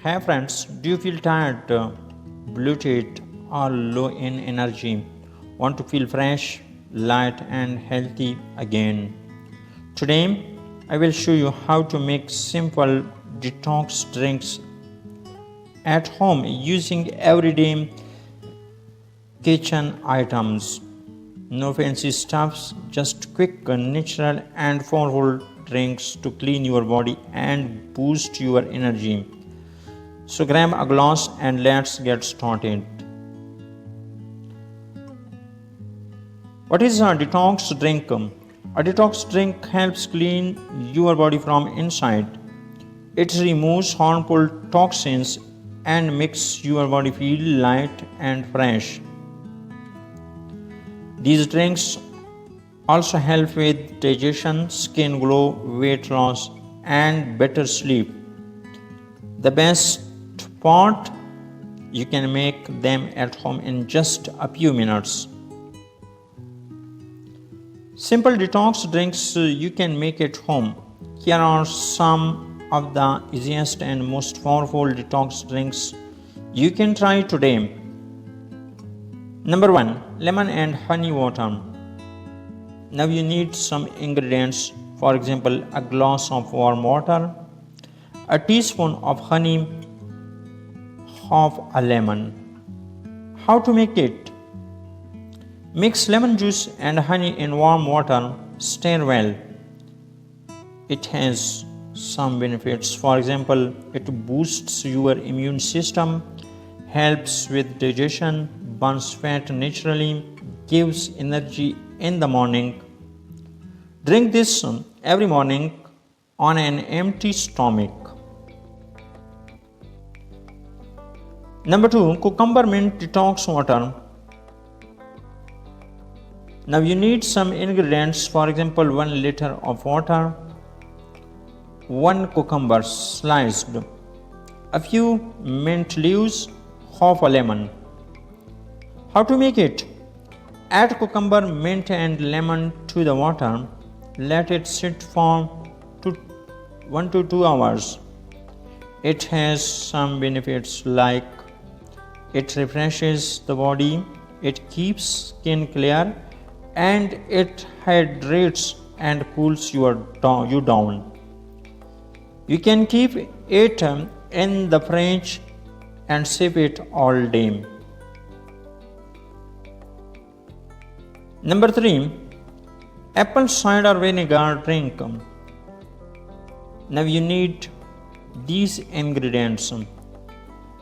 Hey friends, do you feel tired, bloated, or low in energy? Want to feel fresh, light, and healthy again? Today, I will show you how to make simple detox drinks at home using everyday kitchen items. No fancy stuffs, just quick, natural, and powerful drinks to clean your body and boost your energy. So grab a glass and let's get started. What is a detox drink? A detox drink helps clean your body from inside. It removes harmful toxins and makes your body feel light and fresh. These drinks also help with digestion, skin glow, weight loss, and better sleep. The best part, you can make them at home in just a few minutes. Simple detox drinks you can make at home. Here are some of the easiest and most powerful detox drinks you can try today. Number 1, lemon and honey water. Now you need some ingredients. For example, a glass of warm water, a teaspoon of honey, half a lemon. How to make it? Mix lemon juice and honey in warm water. Stir well. It has some benefits. For example, it boosts your immune system, helps with digestion, burns fat naturally, gives energy in the morning. Drink this every morning on an empty stomach. Number 2, cucumber mint detox water. Now you need some ingredients. For example, 1 liter of water, 1 cucumber sliced, a few mint leaves, half a lemon. How to make it? Add cucumber, mint and lemon to the water. Let it sit for 1 to 2 hours. It has some benefits like it refreshes the body, it keeps skin clear, and it hydrates and cools you down. You can keep it in the fridge and sip it all day. Number 3, apple cider vinegar drink. Now you need these ingredients: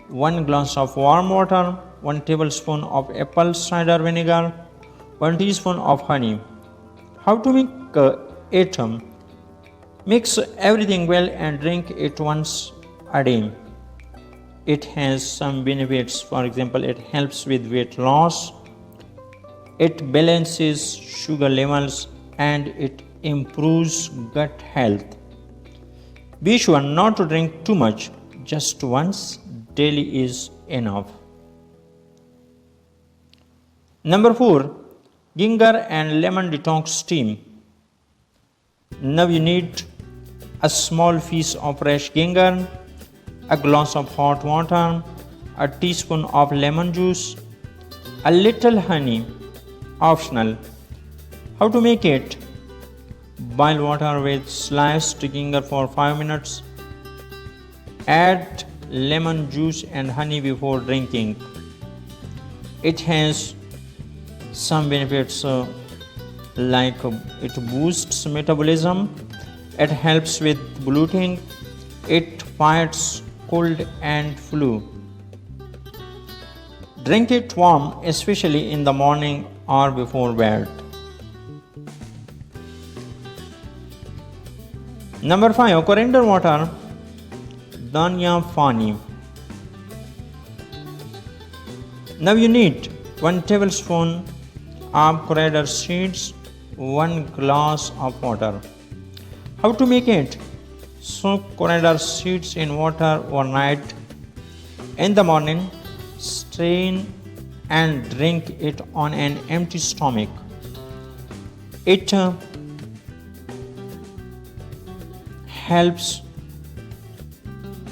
1 glass of warm water, 1 tablespoon of apple cider vinegar, 1 teaspoon of honey. How to make it? Mix everything well and drink it once a day. It has some benefits. For example, it helps with weight loss, it balances sugar levels, and it improves gut health. Be sure not to drink too much, just once daily is enough. Number 4, ginger and lemon detox tea. Now you need a small piece of fresh ginger, a glass of hot water, a teaspoon of lemon juice, a little honey, optional. How to make it? Boil water with sliced ginger for 5 minutes. Add lemon juice and honey before drinking. It has some benefits like it boosts metabolism, it helps with bloating, it fights cold and flu. Drink it warm, especially in the morning or before bed. Number 5, coriander water, dhania pani. Now you need 1 tablespoon of coriander seeds, 1 glass of water. How to make it? Soak coriander seeds in water overnight. In the morning, strain and drink it on an empty stomach. It helps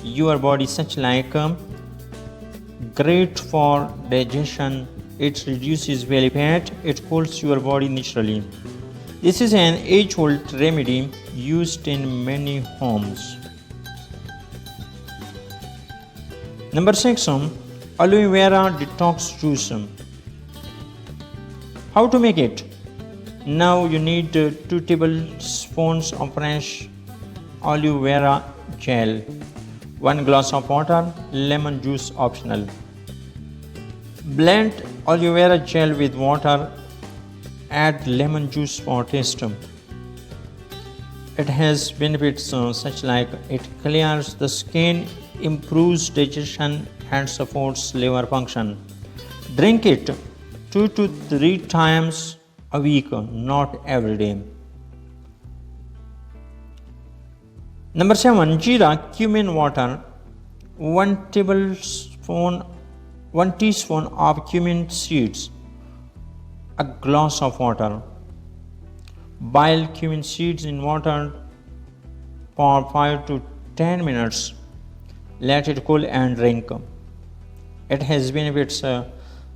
your body, such like great for digestion. It reduces belly fat. It cools your body naturally. This is an age-old remedy used in many homes. Number 6, aloe vera detox juice. How to make it? Now you need 2 tablespoons of fresh aloe vera gel, 1 glass of water, lemon juice optional. Blend aloe vera gel with water, add lemon juice for taste. It has benefits such like it clears the skin, improves digestion and supports liver function. Drink it 2 to 3 times a week, not every day. Number 7, jeera cumin water, 1 teaspoon of cumin seeds, a glass of water. Boil cumin seeds in water for 5 to 10 minutes. Let it cool and drink. It has benefits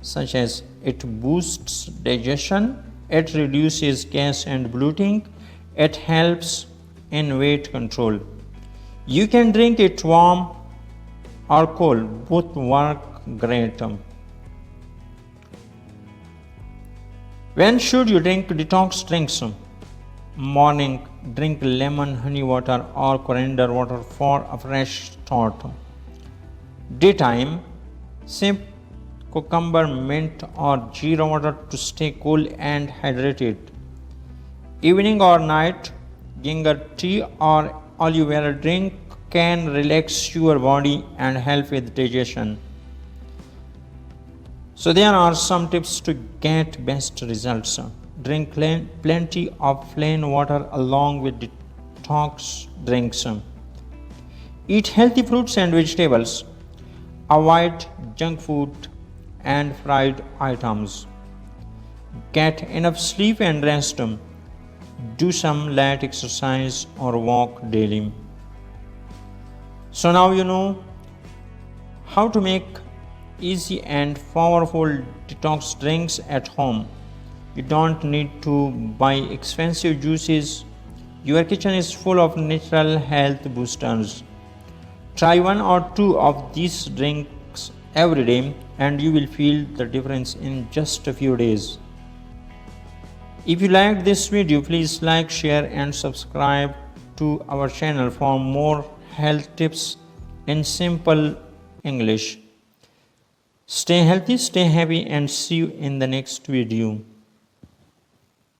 such as it boosts digestion, it reduces gas and bloating, it helps in weight control. You can drink it warm or cold, both work great. When should you drink detox drinks? Morning, drink lemon, honey water or coriander water for a fresh start. Daytime, sip cucumber, mint or jeera water to stay cool and hydrated. Evening or night, ginger tea or aloe vera drink can relax your body and help with digestion. So there are some tips to get best results. Drink plenty of plain water along with detox drinks. Eat healthy fruits and vegetables. Avoid junk food and fried items. Get enough sleep and rest. Do some light exercise or walk daily. So now you know how to make easy and powerful detox drinks at home. You don't need to buy expensive juices. Your kitchen is full of natural health boosters. Try 1 or 2 of these drinks every day and you will feel the difference in just a few days. If you liked this video, please like, share and subscribe to our channel for more health tips in simple English. Stay healthy, stay happy and see you in the next video.